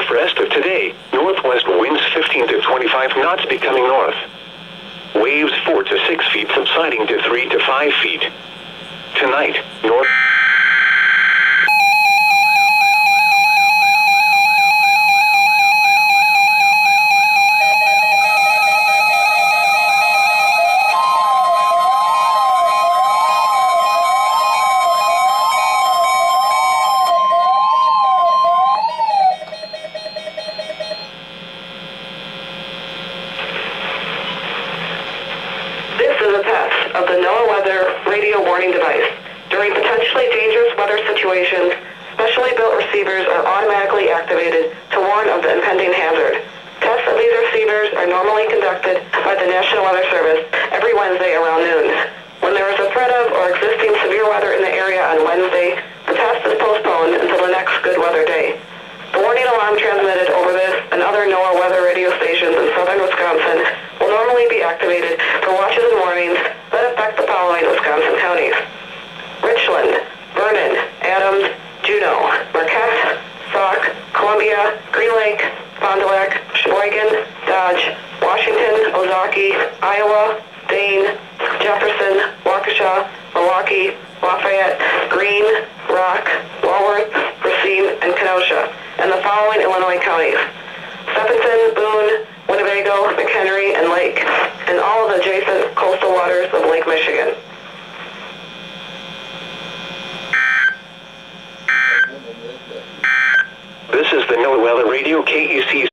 Rest of today, northwest winds 15 to 25 knots becoming north. Waves 4 to 6 feet subsiding to 3 to 5 feet. Tonight, north... Of the NOAA weather radio warning device. During potentially dangerous weather situations, specially built receivers are automatically activated to warn of the impending hazard. Tests of these receivers are normally conducted by the National Weather Service every Wednesday around noon. When there is a threat of or existing severe weather in the area on Wednesday, the test is postponed until the next good weather day. The warning alarm transmitted over this and other NOAA weather radio stations in southern Wisconsin will normally be activated for watches and warnings that affect the following Wisconsin counties: Richland, Vernon, Adams, Juneau, Marquette, Sauk, Columbia, Green Lake, Fond du Lac, Sheboygan, Dodge, Washington, Ozaukee, Iowa, Dane, Jefferson, Waukesha, Milwaukee, Lafayette, Greene, Rock, Walworth, Racine, and Kenosha, and the following Illinois counties: Stephenson, Boone, Winnebago, McHenry, and Lake.